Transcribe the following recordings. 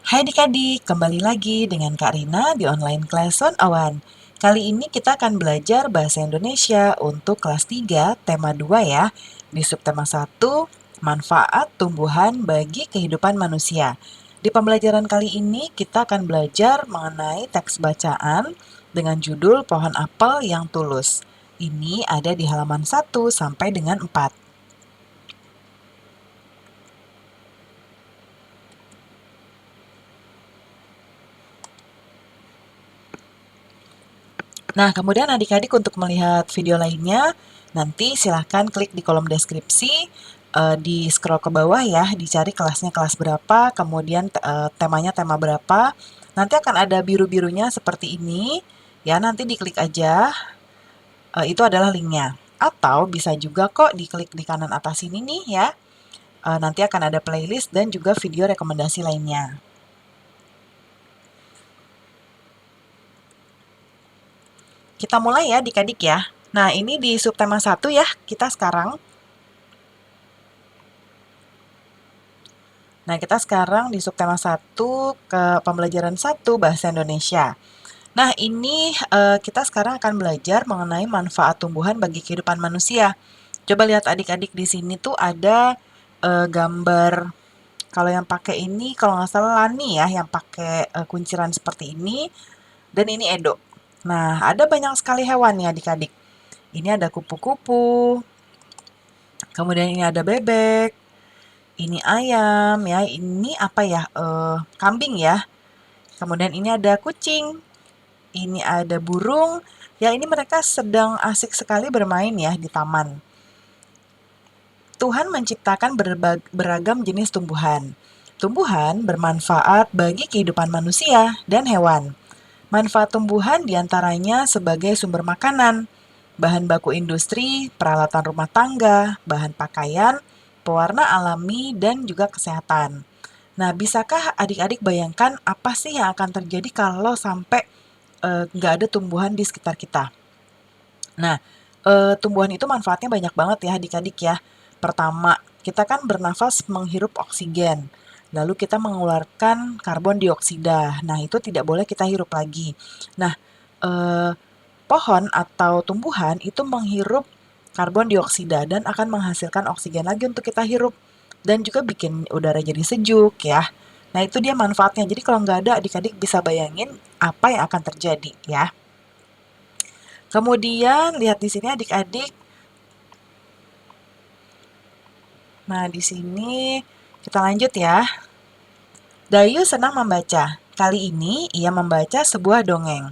Hai adik-adik, kembali lagi dengan Kak Rina di online class 101. Kali ini kita akan belajar bahasa Indonesia untuk kelas 3, tema 2 ya. Di subtema 1, manfaat tumbuhan bagi kehidupan manusia. Di pembelajaran kali ini kita akan belajar mengenai teks bacaan dengan judul Pohon Apel yang Tulus. Ini ada di halaman 1 sampai dengan 4. Nah, kemudian adik-adik untuk melihat video lainnya, nanti silahkan klik di kolom deskripsi, di scroll ke bawah ya, dicari kelasnya kelas berapa, kemudian temanya tema berapa. Nanti akan ada biru-birunya seperti ini, ya nanti diklik aja, itu adalah linknya. Atau bisa juga kok diklik di kanan atas ini nih ya, nanti akan ada playlist dan juga video rekomendasi lainnya. Kita mulai ya adik-adik ya. Nah, ini di subtema 1 ya, kita sekarang. Nah, kita sekarang di subtema 1 ke pembelajaran 1 Bahasa Indonesia. Nah, ini kita sekarang akan belajar mengenai manfaat tumbuhan bagi kehidupan manusia. Coba lihat adik-adik di sini tuh ada gambar, kalau yang pakai ini kalau nggak salah Lani ya, yang pakai kunciran seperti ini, dan ini Edo. Nah, ada banyak sekali hewan ya adik-adik. Ini ada kupu-kupu, kemudian ini ada bebek, ini ayam ya, ini apa ya, kambing ya. Kemudian ini ada kucing, ini ada burung. Ya ini mereka sedang asik sekali bermain ya di taman. Tuhan menciptakan beragam jenis tumbuhan. Tumbuhan bermanfaat bagi kehidupan manusia dan hewan. Manfaat tumbuhan diantaranya sebagai sumber makanan, bahan baku industri, peralatan rumah tangga, bahan pakaian, pewarna alami, dan juga kesehatan. Nah, bisakah adik-adik bayangkan apa sih yang akan terjadi kalau sampai nggak ada tumbuhan di sekitar kita? Nah, tumbuhan itu manfaatnya banyak banget ya adik-adik ya. Pertama, kita kan bernafas menghirup oksigen, lalu kita mengeluarkan karbon dioksida. Nah, itu tidak boleh kita hirup lagi. Nah, eh, pohon atau tumbuhan itu menghirup karbon dioksida dan akan menghasilkan oksigen lagi untuk kita hirup. Dan juga bikin udara jadi sejuk ya. Nah, itu dia manfaatnya. Jadi kalau nggak ada, adik-adik bisa bayangin apa yang akan terjadi ya. Kemudian lihat di sini adik-adik. Nah, di sini kita lanjut ya. Dayu senang membaca. Kali ini ia membaca sebuah dongeng.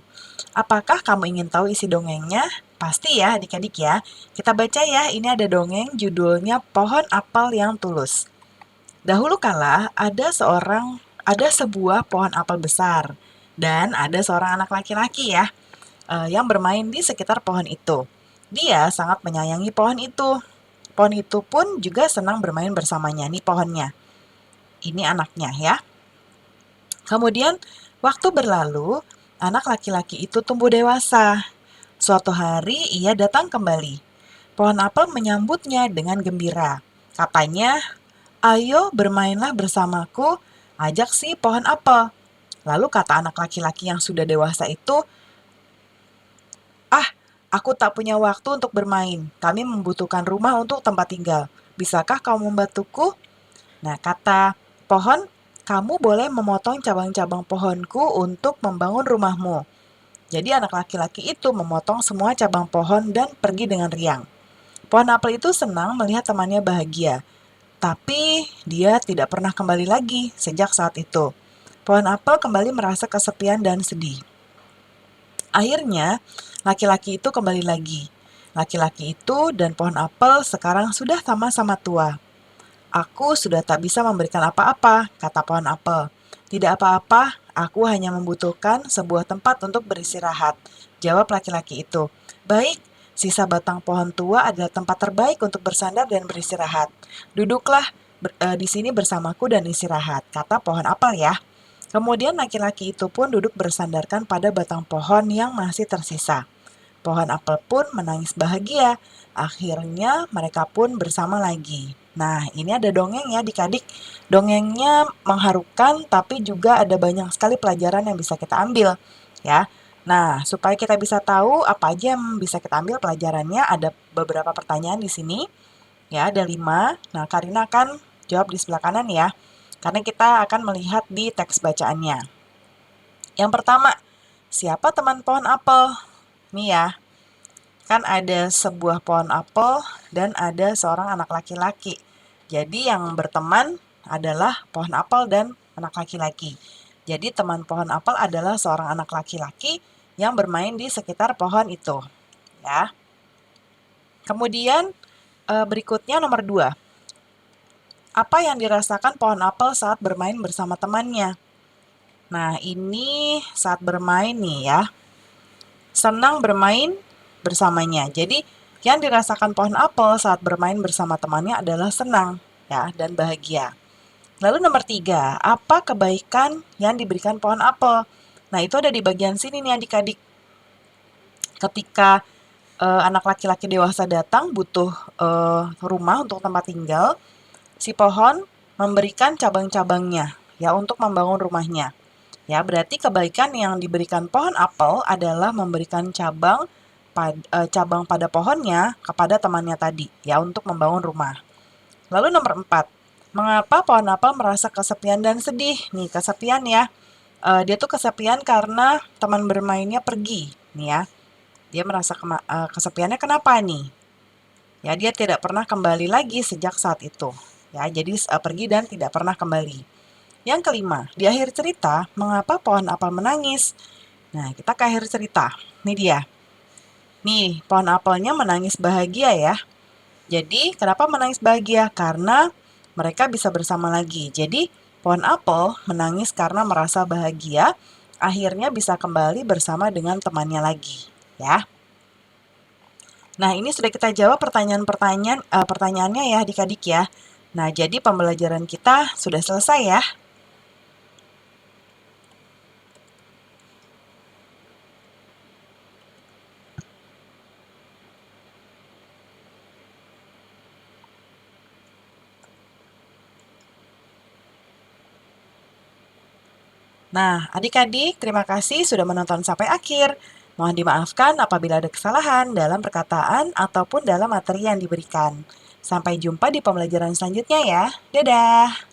Apakah kamu ingin tahu isi dongengnya? Pasti ya adik-adik ya. Kita baca ya, ini ada dongeng judulnya Pohon Apel yang Tulus. Dahulu kala ada sebuah pohon apel besar dan ada seorang anak laki-laki ya yang bermain di sekitar pohon itu. Dia sangat menyayangi pohon itu. Pohon itu pun juga senang bermain bersamanya. Nih pohonnya. Ini anaknya ya. Kemudian waktu berlalu, anak laki-laki itu tumbuh dewasa. Suatu hari ia datang kembali. Pohon apel menyambutnya dengan gembira. Katanya, "Ayo bermainlah bersamaku, ajak si pohon apel." Lalu kata anak laki-laki yang sudah dewasa itu, "Ah, aku tak punya waktu untuk bermain. Kami membutuhkan rumah untuk tempat tinggal. Bisakah kau membantuku?" Nah, kata pohon, "Kamu boleh memotong cabang-cabang pohonku untuk membangun rumahmu." Jadi anak laki-laki itu memotong semua cabang pohon dan pergi dengan riang. Pohon apel itu senang melihat temannya bahagia. Tapi dia tidak pernah kembali lagi sejak saat itu. Pohon apel kembali merasa kesepian dan sedih. Akhirnya, laki-laki itu kembali lagi. Laki-laki itu dan pohon apel sekarang sudah sama-sama tua. "Aku sudah tak bisa memberikan apa-apa," kata pohon apel. "Tidak apa-apa, aku hanya membutuhkan sebuah tempat untuk beristirahat," jawab laki-laki itu. "Baik, sisa batang pohon tua adalah tempat terbaik untuk bersandar dan beristirahat. Duduklah di sini bersamaku dan istirahat," kata pohon apel ya. Kemudian laki-laki itu pun duduk bersandarkan pada batang pohon yang masih tersisa. Pohon apel pun menangis bahagia. Akhirnya mereka pun bersama lagi. Nah, ini ada dongeng ya adik-adik. Dongengnya mengharukan, tapi juga ada banyak sekali pelajaran yang bisa kita ambil, ya. Nah, supaya kita bisa tahu apa aja yang bisa kita ambil pelajarannya, ada beberapa pertanyaan di sini, ya, ada 5. Nah, Karina akan jawab di sebelah kanan ya, karena kita akan melihat di teks bacaannya. Yang pertama, siapa teman pohon apel? Nih ya, kan ada sebuah pohon apel dan ada seorang anak laki-laki. Jadi yang berteman adalah pohon apel dan anak laki-laki. Jadi teman pohon apel adalah seorang anak laki-laki yang bermain di sekitar pohon itu, ya. Kemudian berikutnya nomor 2. Apa yang dirasakan pohon apel saat bermain bersama temannya? Nah, ini saat bermain nih ya. Senang bermain bersamanya. Jadi, yang dirasakan pohon apel saat bermain bersama temannya adalah senang ya dan bahagia. Lalu nomor 3, apa kebaikan yang diberikan pohon apel? Nah, itu ada di bagian sini nih adik-adik. Ketika anak laki-laki dewasa datang butuh rumah untuk tempat tinggal, si pohon memberikan cabang-cabangnya ya untuk membangun rumahnya. Ya, berarti kebaikan yang diberikan pohon apel adalah memberikan cabang pada pohonnya kepada temannya tadi, ya untuk membangun rumah. Lalu nomor 4, mengapa pohon apel merasa kesepian dan sedih? Nih, kesepian ya. Dia tuh kesepian karena teman bermainnya pergi, nih ya. Dia merasa kesepiannya kenapa nih? Ya, dia tidak pernah kembali lagi sejak saat itu. Ya, jadi pergi dan tidak pernah kembali. Yang kelima, di akhir cerita, mengapa pohon apel menangis? Nah, kita ke akhir cerita. Ini dia. Nih, pohon apelnya menangis bahagia ya. Jadi, kenapa menangis bahagia? Karena mereka bisa bersama lagi. Jadi, pohon apel menangis karena merasa bahagia, akhirnya bisa kembali bersama dengan temannya lagi, ya. Nah, ini sudah kita jawab pertanyaannya ya adik-adik ya. Nah, jadi pembelajaran kita sudah selesai ya. Nah, adik-adik, terima kasih sudah menonton sampai akhir. Mohon dimaafkan apabila ada kesalahan dalam perkataan ataupun dalam materi yang diberikan. Sampai jumpa di pembelajaran selanjutnya ya. Dadah!